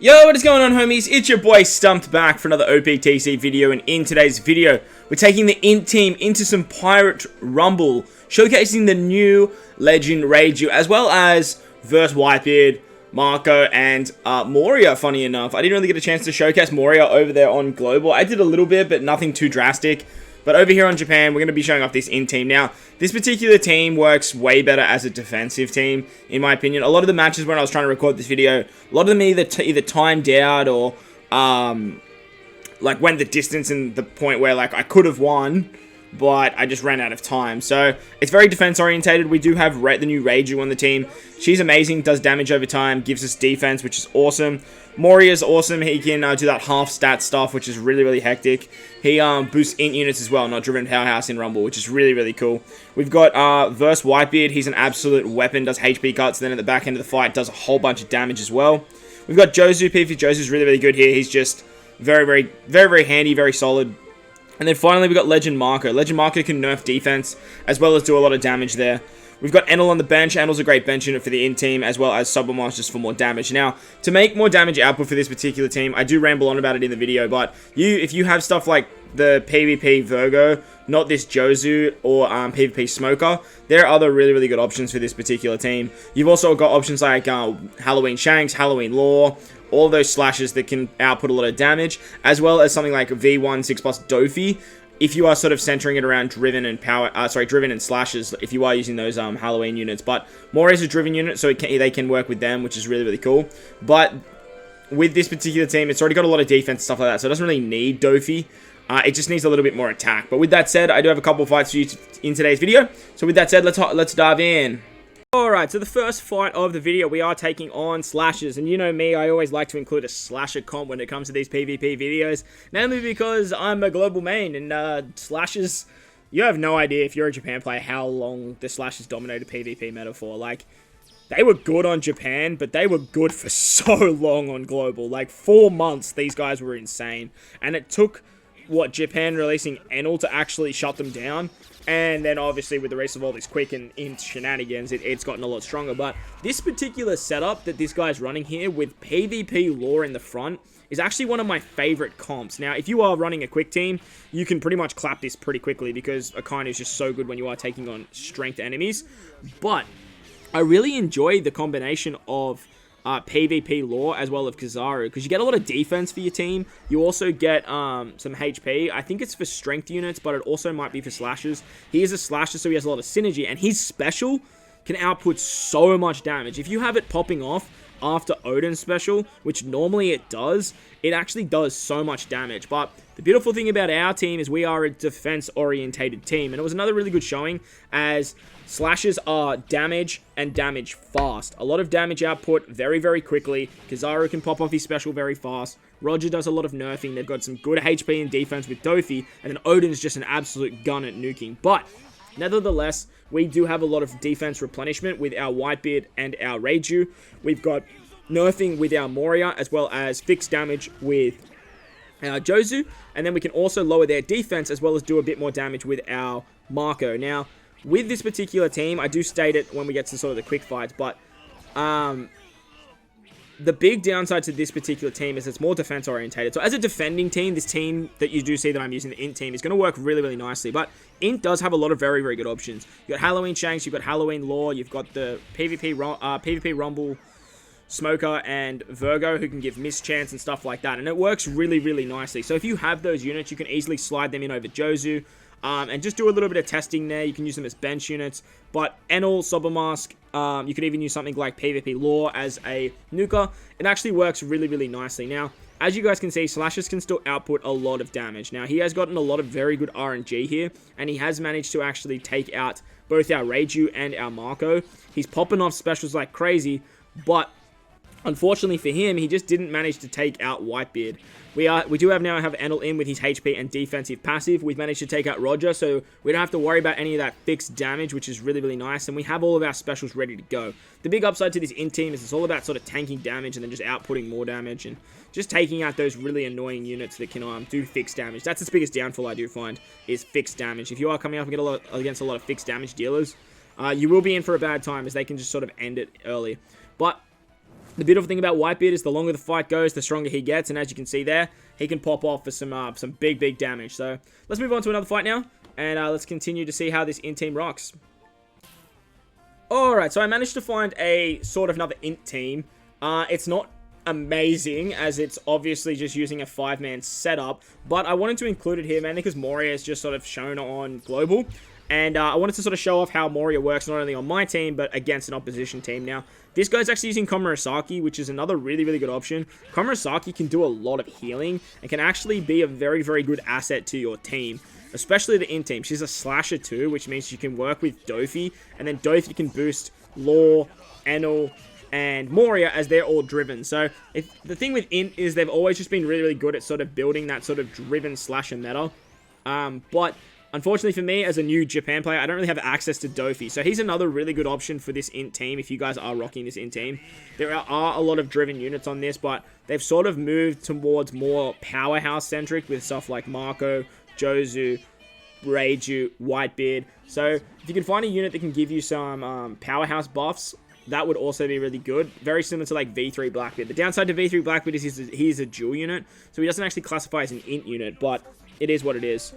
Yo, what is going on, homies? It's your boy Stumped back for another Optc video, and in today's video, we're taking the INT team into some Pirate Rumble, showcasing the new Legend Reiju, as well as versus WhiteBeard, Marco, and Moria, funny enough. I didn't really get a chance to showcase Moria over there on Global. I did a little bit, but nothing too drastic. But over here on Japan, we're going to be showing off this INT team. Now, this particular team works way better as a defensive team, in my opinion. A lot of the matches when I was trying to record this video, a lot of them either timed out or like went the distance and the point where like I could have won, but I just ran out of time. So it's very defense orientated. We do have the new Reiju on the team. She's amazing, does damage over time, gives us defense, which is awesome. Moria's awesome. He can do that half stat stuff, which is really, really hectic. He boosts int units as well, not driven powerhouse in Rumble, which is really, really cool. We've got versus WhiteBeard. He's an absolute weapon, does HP cuts, then at the back end of the fight does a whole bunch of damage as well. We've got Jozu. PvP Jozu's really, really good here. He's just very handy, very solid. And then finally, we've got Legend Marco. Legend Marco can nerf defense, as well as do a lot of damage there. We've got Enel on the bench. Enel's a great bench unit for the INT team, as well as Subamons just for more damage. Now, to make more damage output for this particular team, I do ramble on about it in the video, but if you have stuff like the PvP Virgo, not this Jozu, or PvP Smoker, there are other really, really good options for this particular team. You've also got options like Halloween Shanks, Halloween Law, all those slashes that can output a lot of damage, as well as something like V1 6+ Dofi, if you are sort of centering it around driven and driven and slashes, if you are using those Halloween units. But Moria's a driven unit, so they can work with them, which is really, really cool. But with this particular team, it's already got a lot of defense and stuff like that, so it doesn't really need Dofi. It just needs a little bit more attack. But with that said, I do have a couple of fights for you in today's video. So with that said, let's dive in. Alright, so the first fight of the video, we are taking on slashers, and you know me, I always like to include a slasher comp when it comes to these PvP videos, namely because I'm a global main, and slashers, you have no idea if you're a Japan player how long the slashers dominated PvP meta for. Like, they were good on Japan, but they were good for so long on global. Like, 4 months, these guys were insane, and it took Japan releasing Enel to actually shut them down. And then obviously with the rest of all this quick and INT shenanigans, it's gotten a lot stronger. But this particular setup that this guy's running here with PvP lore in the front is actually one of my favorite comps. Now, if you are running a quick team, you can pretty much clap this pretty quickly because Akainu is just so good when you are taking on strength enemies. But I really enjoy the combination of PvP lore as well as Kizaru, because you get a lot of defense for your team. You also get some HP. I think it's for strength units, but it also might be for slashers. He is a slasher, so he has a lot of synergy, and his special can output so much damage. If you have it popping off after Odin's special, which normally it does, it actually does so much damage. But the beautiful thing about our team is we are a defense-orientated team, and it was another really good showing, as slashes are damage and damage fast. A lot of damage output very, very quickly. Kizaru can pop off his special very fast. Roger does a lot of nerfing. They've got some good HP and defense with Dofi, and then Odin's just an absolute gun at nuking. But nevertheless, we do have a lot of defense replenishment with our WhiteBeard and our Reiju. We've got nerfing with our Moria, as well as fixed damage with our Jozu, and then we can also lower their defense as well as do a bit more damage with our Marco. Now, with this particular team, I do state it when we get to sort of the quick fights, but the big downside to this particular team is it's more defense orientated. So as a defending team, this team that you do see that I'm using, the INT team, is going to work really, really nicely. But INT does have a lot of very, very good options. You've got Halloween Shanks, you've got Halloween Law, you've got the PvP Rumble Smoker and Virgo, who can give mischance and stuff like that, and it works really, really nicely. So if you have those units, you can easily slide them in over Jozu, and just do a little bit of testing there. You can use them as bench units, but Enel, Subamask, you could even use something like PvP Law as a nuker. It actually works really, really nicely. Now, as you guys can see, slashers can still output a lot of damage. Now, he has gotten a lot of very good RNG here, and he has managed to actually take out both our Reiju and our Marco. He's popping off specials like crazy, but unfortunately for him, he just didn't manage to take out WhiteBeard. We do now have Enel in with his HP and defensive passive. We've managed to take out Roger, so we don't have to worry about any of that fixed damage, which is really, really nice. And we have all of our specials ready to go. The big upside to this INT team is it's all about sort of tanking damage and then just outputting more damage and just taking out those really annoying units that can do fixed damage. That's its biggest downfall, I do find, is fixed damage. If you are coming up against a lot of fixed damage dealers, you will be in for a bad time, as they can just sort of end it early. But The beautiful thing about WhiteBeard is the longer the fight goes, the stronger he gets, and as you can see there, he can pop off for some big damage. So let's move on to another fight now, and let's continue to see how this INT team rocks. Alright, so I managed to find a sort of another INT team. It's not amazing, as it's obviously just using a 5-man setup, but I wanted to include it here, mainly because Moria is just sort of shown on Global. And I wanted to sort of show off how Moria works, not only on my team, but against an opposition team. Now, this guy's actually using Komurasaki, which is another really good option. Komurasaki can do a lot of healing, and can actually be a very good asset to your team, especially the INT team. She's a slasher too, which means you can work with Dofi, and then Dofi can boost Law, Enel, and Moria as they're all driven. So, the thing with INT is they've always just been really good at sort of building that sort of driven slasher meta. But unfortunately for me, as a new Japan player, I don't really have access to Dofi. So he's another really good option for this INT team if you guys are rocking this INT team. There are a lot of driven units on this, but they've sort of moved towards more powerhouse-centric with stuff like Marco, Jozu, Reiju, WhiteBeard. So if you can find a unit that can give you some powerhouse buffs, that would also be really good. Very similar to like V3 Blackbeard. The downside to V3 Blackbeard is he's a dual unit, so he doesn't actually classify as an INT unit, but it is what it is.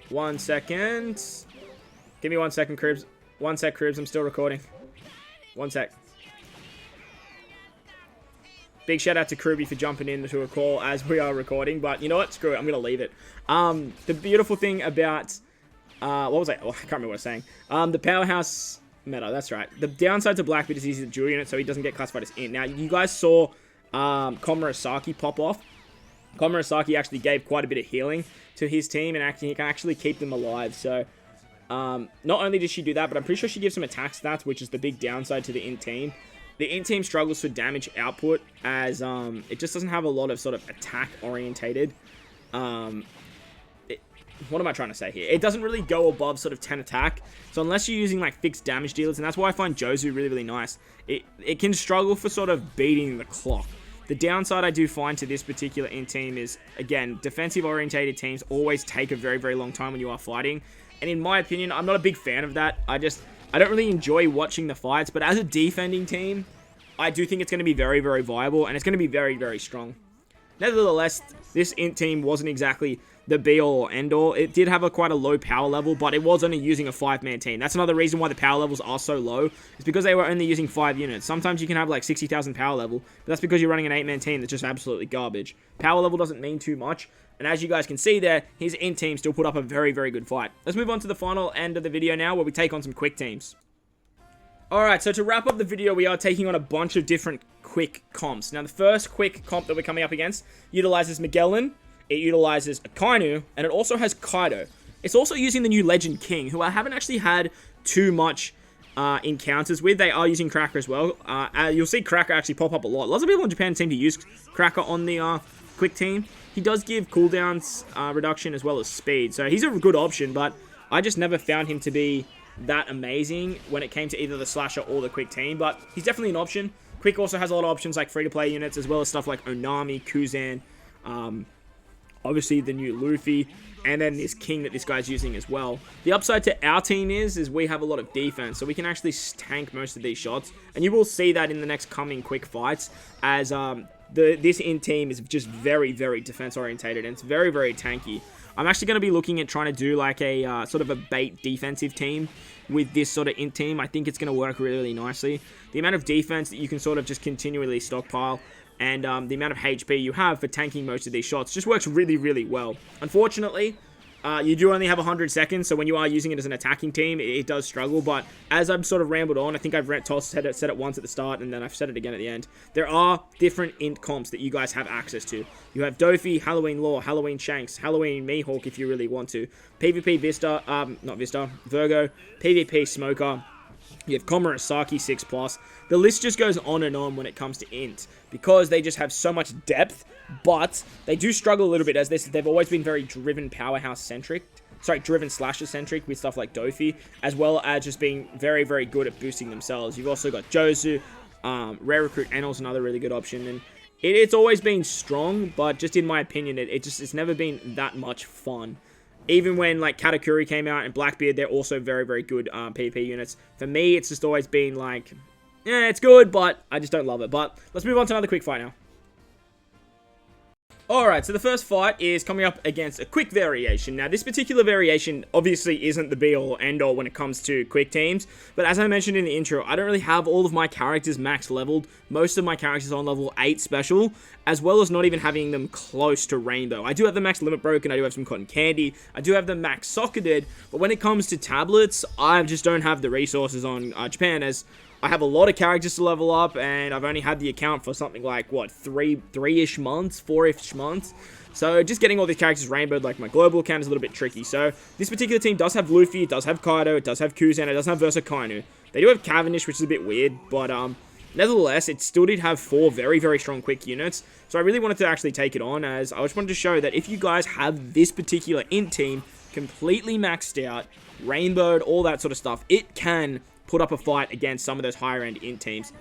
1 second. Give me 1 second, Kroobs. 1 sec, Kroobs. I'm still recording. 1 sec. Big shout out to KroobyG for jumping into a call as we are recording, but you know what? Screw it. I'm going to leave it. The beautiful thing about... what was I? Oh, I can't remember what I was saying. The powerhouse meta, that's right. The downside to Blackbeard is he's a dual unit, so he doesn't get classified as INT. Now, you guys saw Komurasaki pop off. Komurasaki actually gave quite a bit of healing to his team, and he can actually keep them alive. So, not only does she do that, but I'm pretty sure she gives some attack stats, which is the big downside to the INT team. The INT team struggles for damage output, as it just doesn't have a lot of sort of attack-orientated. What am I trying to say here? It doesn't really go above sort of 10 attack. So unless you're using like fixed damage dealers, and that's why I find Jozu really nice, it can struggle for sort of beating the clock. The downside I do find to this particular INT team is, again, defensive-orientated teams always take a very long time when you are fighting. And in my opinion, I'm not a big fan of that. I don't really enjoy watching the fights, but as a defending team, I do think it's going to be very viable, and it's going to be very strong. Nevertheless, this INT team wasn't exactly the be-all or end-all. It did have quite a low power level, but it was only using a 5-man team. That's another reason why the power levels are so low. It's because they were only using 5 units. Sometimes you can have like 60,000 power level, but that's because you're running an 8-man team that's just absolutely garbage. Power level doesn't mean too much, and as you guys can see there, his INT team still put up a very good fight. Let's move on to the final end of the video now, where we take on some quick teams. Alright, so to wrap up the video, we are taking on a bunch of different quick comps. Now, the first quick comp that we're coming up against utilizes Magellan, it utilizes Akainu, and it also has Kaido. It's also using the new Legend King, who I haven't actually had too much encounters with. They are using Cracker as well. You'll see Cracker actually pop up a lot. Lots of people in Japan seem to use Cracker on the quick team. He does give cooldowns reduction as well as speed, so he's a good option, but I just never found him to be that amazing when it came to either the slasher or the quick team, but he's definitely an option. Quick also has a lot of options like free-to-play units, as well as stuff like Onami, Kuzan, obviously the new Luffy, and then this King that this guy's using as well. The upside to our team is we have a lot of defense, so we can actually tank most of these shots, and you will see that in the next coming quick fights, as this INT team is just very defense orientated, and it's very tanky. I'm actually going to be looking at trying to do like a sort of a bait defensive team with this sort of INT team. I think it's going to work really nicely. The amount of defense that you can sort of just continually stockpile, and the amount of HP you have for tanking most of these shots just works really well. Unfortunately, you do only have 100 seconds, so when you are using it as an attacking team, it does struggle. But as I've sort of rambled on, I think I've said it once at the start, and then I've said it again at the end. There are different INT comps that you guys have access to. You have Dofi, Halloween Law, Halloween Shanks, Halloween Mihawk if you really want to, PvP Vista, Virgo, PvP Smoker. You have Komurasaki 6+. The list just goes on and on when it comes to INT, because they just have so much depth, but they do struggle a little bit, as they've always been very driven powerhouse-centric. Sorry, driven slasher-centric with stuff like Dofi, as well as just being very good at boosting themselves. You've also got Jozu, Rare Recruit Enel's another really good option, and it's always been strong, but just in my opinion, it's never been that much fun. Even when like Katakuri came out and Blackbeard, they're also very good PvP units. For me, it's just always been like, yeah, it's good, but I just don't love it. But let's move on to another quick fight now. Alright, so the first fight is coming up against a quick variation. Now, this particular variation obviously isn't the be-all or end-all when it comes to quick teams, but as I mentioned in the intro, I don't really have all of my characters max leveled. Most of my characters are on level 8 special, as well as not even having them close to Rainbow. I do have the max limit broken, I do have some cotton candy, I do have the max socketed, but when it comes to tablets, I just don't have the resources on Japan, as I have a lot of characters to level up, and I've only had the account for something like, what, 3-ish months, 4-ish months? So just getting all these characters rainbowed, like my global account, is a little bit tricky. So this particular team does have Luffy, it does have Kaido, it does have Kuzan, it does have Versa Kainu. They do have Cavendish, which is a bit weird, but nevertheless, it still did have 4 very, very strong quick units. So I really wanted to actually take it on, as I just wanted to show that if you guys have this particular INT team completely maxed out, rainbowed, all that sort of stuff, it can put up a fight against some of those higher end INT teams.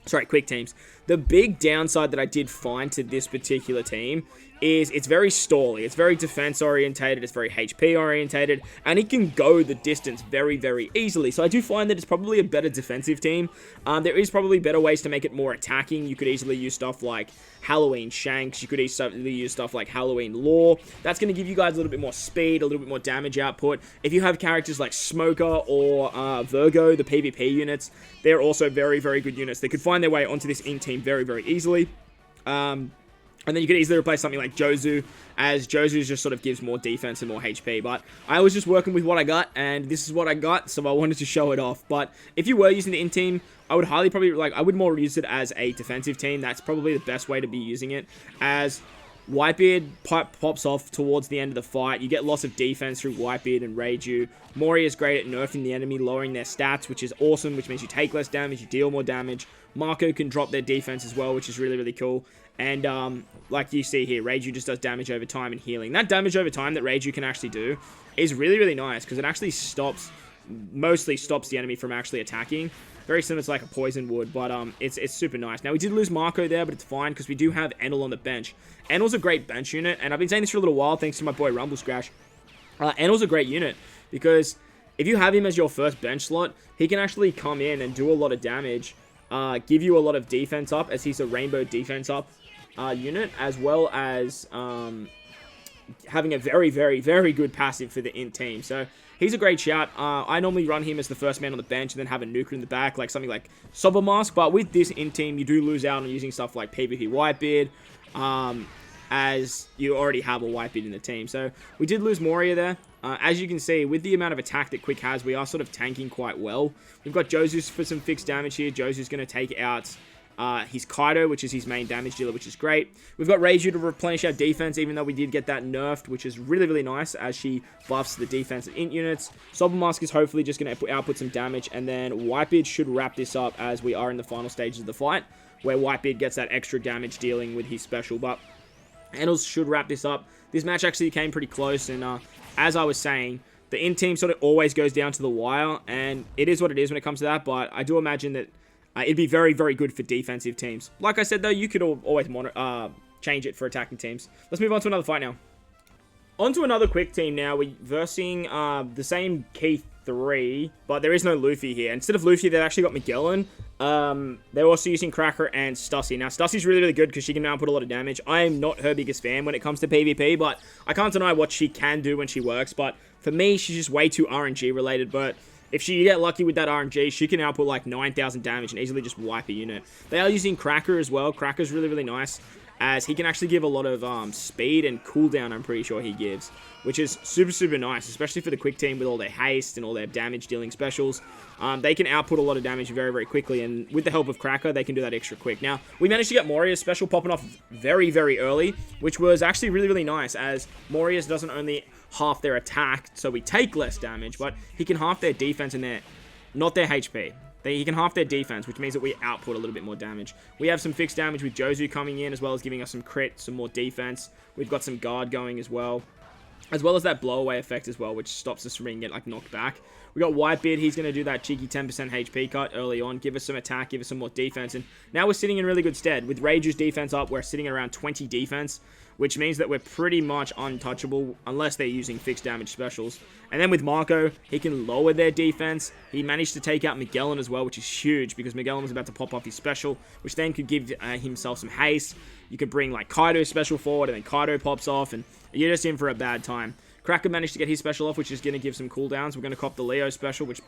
Sorry, quick teams. The big downside that I did find to this particular team is it's very stally. It's very defense orientated, it's very HP orientated, and it can go the distance very, very easily. So I do find that it's probably a better defensive team. There is probably better ways to make it more attacking. You could easily use stuff like Halloween Shanks. You could easily use stuff like Halloween Law. That's going to give you guys a little bit more speed, a little bit more damage output. If you have characters like Smoker or Virgo, the PvP units, they're also very, very good units. They could find their way onto this INT team very, very easily. And then you could easily replace something like Jozu, as Jozu just sort of gives more defense and more HP. But I was just working with what I got, and this is what I got, so I wanted to show it off. But if you were using the INT team, I would highly probably, I would more use it as a defensive team. That's probably the best way to be using it, as WhiteBeard pops off towards the end of the fight. You get lots of defense through WhiteBeard and Reiju. Mori is great at nerfing the enemy, lowering their stats, which is awesome, which means you take less damage, you deal more damage. Marco can drop their defense as well, which is really, really cool. And like you see here, Reiju just does damage over time and healing. That damage over time that Reiju can actually do is really, really nice, because it actually mostly stops the enemy from actually attacking. Very similar to like a poison would, but it's super nice. Now, we did lose Marco there, but it's fine, because we do have Enel on the bench. Enel's a great bench unit, and I've been saying this for a little while, thanks to my boy Rumble Scratch. Enel's a great unit, because if you have him as your first bench slot, he can actually come in and do a lot of damage, give you a lot of defense up, as he's a rainbow defense up unit, as well as having a very, very, very good passive for the INT team. So he's a great shout. I normally run him as the first man on the bench and then have a nuker in the back, like something like Sober Mask. But with this INT team, you do lose out on using stuff like PvP WhiteBeard, as you already have a WhiteBeard in the team. So we did lose Moria there. As you can see, with the amount of attack that Quick has, we are sort of tanking quite well. We've got Jozu for some fixed damage here. Jozu's going to take out his Kaido, which is his main damage dealer, which is great. We've got Reiju to replenish our defense, even though we did get that nerfed, which is really, really nice, as she buffs the defense of INT units. Sober Mask is hopefully just going to output some damage, and then WhiteBeard should wrap this up, as we are in the final stages of the fight, where WhiteBeard gets that extra damage dealing with his special. But Enels should wrap this up. This match actually came pretty close, and as I was saying, the INT team sort of always goes down to the wire, and it is what it is when it comes to that, but I do imagine that it'd be very, very good for defensive teams. Like I said, though, you could always change it for attacking teams. Let's move on to another fight now. On to another quick team now. We're versing the same key 3, but there is no Luffy here. Instead of Luffy, they've actually got Magellan. They're also using Cracker and Stussy. Now, Stussy's really, really good because she can output a lot of damage. I am not her biggest fan when it comes to PvP, but I can't deny what she can do when she works. But for me, she's just way too RNG related, but if she get lucky with that RNG, she can output like 9,000 damage and easily just wipe a unit. They are using Cracker as well. Cracker's really, really nice, as he can actually give a lot of speed and cooldown, I'm pretty sure he gives, which is super, super nice, especially for the quick team with all their haste and all their damage dealing specials. They can output a lot of damage very, very quickly, and with the help of Cracker, they can do that extra quick. Now, we managed to get Moria's special popping off very, very early, which was actually really, really nice, as Moria's doesn't only half their attack, so we take less damage, but he can half their defense and not their HP. He can half their defense, which means that we output a little bit more damage. We have some fixed damage with Jozu coming in, as well as giving us some crit, some more defense. We've got some guard going as well as that blow away effect as well, which stops us from being knocked back. We got WhiteBeard. He's going to do that cheeky 10% HP cut early on. Give us some attack. Give us some more defense. And now we're sitting in really good stead. With Reiju's defense up, we're sitting at around 20 defense, which means that we're pretty much untouchable unless they're using fixed damage specials. And then with Marco, he can lower their defense. He managed to take out Magellan as well, which is huge because Magellan was about to pop off his special, which then could give himself some haste. You could bring like Kaido's special forward and then Kaido pops off and you're just in for a bad time. Cracker managed to get his special off, which is going to give some cooldowns. We're going to cop the Leo special, which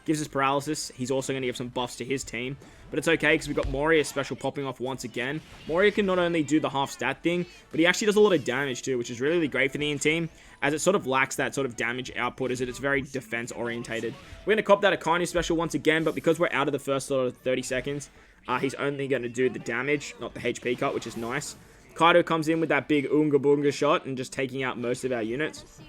gives us paralysis. He's also going to give some buffs to his team. But it's okay, because we've got Moria's special popping off once again. Moria can not only do the half stat thing, but he actually does a lot of damage too, which is really, really great for the INT team, as it sort of lacks that sort of damage output, as it's very defense orientated. We're going to cop that Akainu special once again, but because we're out of the first sort of 30 seconds, he's only going to do the damage, not the HP cut, which is nice. Kaido comes in with that big Oonga Boonga shot and just taking out most of our units.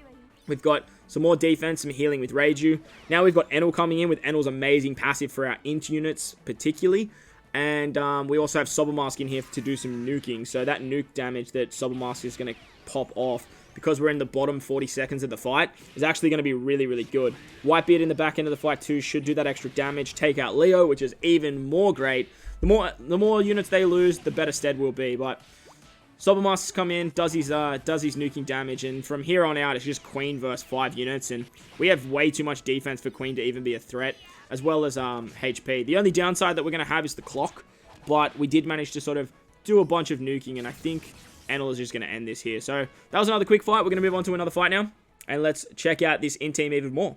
We've got some more defense, some healing with Reiju. Now we've got Enel coming in with Enel's amazing passive for our INT units particularly. And we also have Sobermask in here to do some nuking. So that nuke damage that Sobermask is going to pop off because we're in the bottom 40 seconds of the fight is actually going to be really, really good. WhiteBeard in the back end of the fight too should do that extra damage. Take out Leo, which is even more great. The more units they lose, the better stead we'll be. But Sobermask's come in, does his nuking damage, and from here on out, it's just Queen versus 5 units, and we have way too much defense for Queen to even be a threat, as well as HP. The only downside that we're going to have is the clock, but we did manage to sort of do a bunch of nuking, and I think Enel is just going to end this here. So that was another quick fight. We're going to move on to another fight now, and let's check out this INT team even more.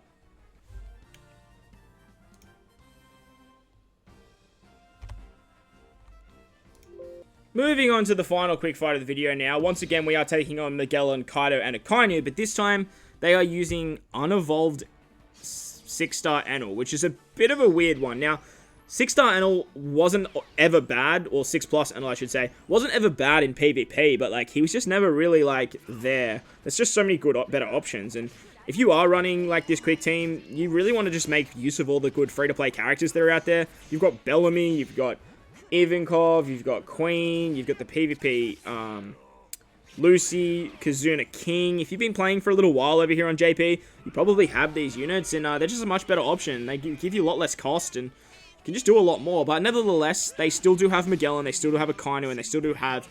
Moving on to the final quick fight of the video now. Once again, we are taking on Magellan, Kaido, and Akainu, but this time they are using unevolved 6-star Enel, which is a bit of a weird one. Now, 6-star Enel wasn't ever bad, or 6+ Enel, I should say, wasn't ever bad in PvP, but like he was just never really like there. There's just so many better options, and if you are running like this quick team, you really want to just make use of all the good free-to-play characters that are out there. You've got Bellamy, you've got Ivankov, you've got Queen, you've got the PvP, Lucy, Kazuna King. If you've been playing for a little while over here on JP, you probably have these units, and they're just a much better option. They give you a lot less cost, and you can just do a lot more. But nevertheless, they still do have Magellan, they still do have Akainu, and they still do have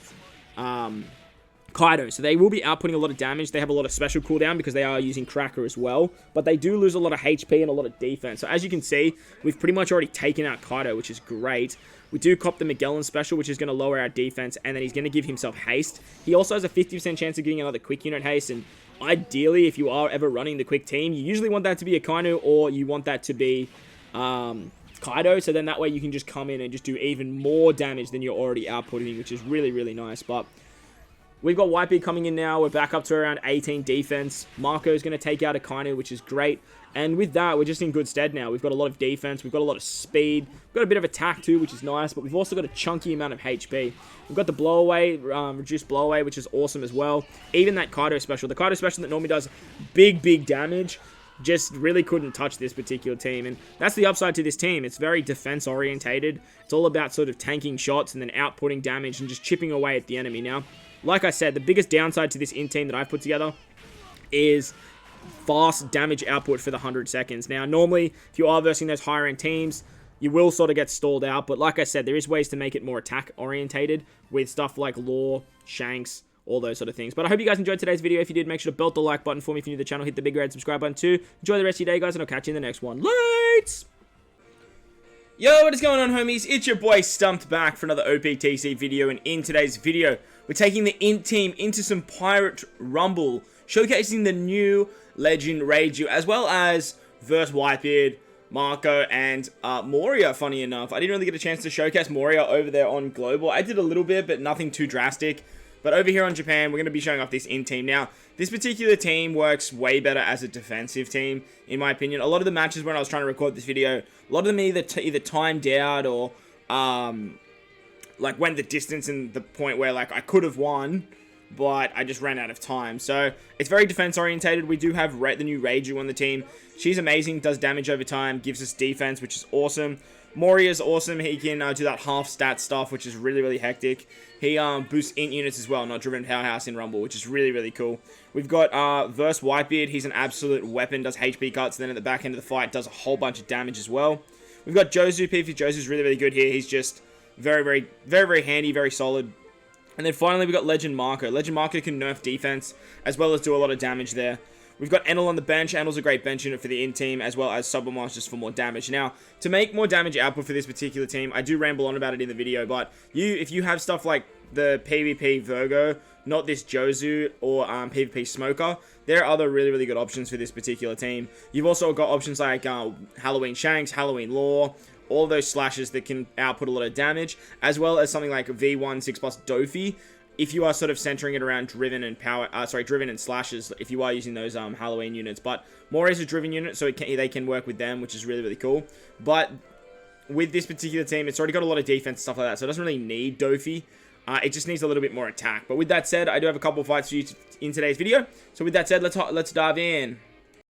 Kaido. So they will be outputting a lot of damage. They have a lot of special cooldown because they are using Cracker as well. But they do lose a lot of HP and a lot of defense. So as you can see, we've pretty much already taken out Kaido, which is great. We do cop the Magellan special, which is going to lower our defense, and then he's going to give himself haste. He also has a 50% chance of getting another quick unit haste, and ideally, if you are ever running the quick team, you usually want that to be Akainu, or you want that to be Kaido, so then that way you can just come in and just do even more damage than you're already outputting, which is really, really nice. But we've got WhiteBeard coming in now. We're back up to around 18 defense. Marco's going to take out Akainu, which is great. And with that, we're just in good stead now. We've got a lot of defense. We've got a lot of speed. We've got a bit of attack too, which is nice. But we've also got a chunky amount of HP. We've got the blowaway, reduced blowaway, which is awesome as well. Even that Kaido special. The Kaido special that normally does big, big damage just really couldn't touch this particular team. And that's the upside to this team. It's very defense orientated. It's all about sort of tanking shots and then outputting damage and just chipping away at the enemy. Now, like I said, the biggest downside to this INT team that I've put together is fast damage output for the 100 seconds. Now, normally, if you are versing those higher end teams, you will sort of get stalled out. But like I said, there is ways to make it more attack orientated with stuff like Law, Shanks, all those sort of things. But I hope you guys enjoyed today's video. If you did, make sure to belt the like button for me. If you're new to the channel, hit the big red subscribe button too. Enjoy the rest of your day, guys, and I'll catch you in the next one. Lates! Yo, what is going on, homies? It's your boy Stumped back for another Optc video, and in today's video, we're taking the INT team into some Pirate Rumble, showcasing the new Legend Reiju, as well as versus WhiteBeard, Marco, and Moria, funny enough. I didn't really get a chance to showcase Moria over there on Global. I did a little bit, but nothing too drastic. But over here on Japan, we're going to be showing off this INT team. Now, this particular team works way better as a defensive team, in my opinion. A lot of the matches when I was trying to record this video, a lot of them either timed out or like went the distance and the point where like I could have won, but I just ran out of time. So it's very defense orientated. We do have the new Reiju on the team. She's amazing, does damage over time, gives us defense, which is awesome. Mori is awesome. He can do that half stat stuff, which is really, really hectic. He boosts int units as well, not driven powerhouse in Rumble, which is really, really cool. We've got verse WhiteBeard. He's an absolute weapon, does HP cuts, and then at the back end of the fight does a whole bunch of damage as well. We've got Jozu. PvP Jozu's really, really good here. He's just very, very, very, very handy, very solid. And then finally, we've got Legend Marco. Legend Marco can nerf defense, as well as do a lot of damage there. We've got Enel on the bench. Enel's a great bench unit for the INT team, as well as Sublima's just for more damage. Now, to make more damage output for this particular team, I do ramble on about it in the video, but if you have stuff like the PvP Virgo, not this Jozu, or PvP Smoker, there are other really, really good options for this particular team. You've also got options like Halloween Shanks, Halloween Law, all those slashes that can output a lot of damage, as well as something like V1 6+ Dofi, if you are sort of centering it around driven and driven and slashes, if you are using those Halloween units. But Mori is a driven unit, so they can work with them, which is really, really cool. But with this particular team, it's already got a lot of defense and stuff like that, so it doesn't really need Dofi. It just needs a little bit more attack. But with that said, I do have a couple of fights for you in today's video. So with that said, let's dive in.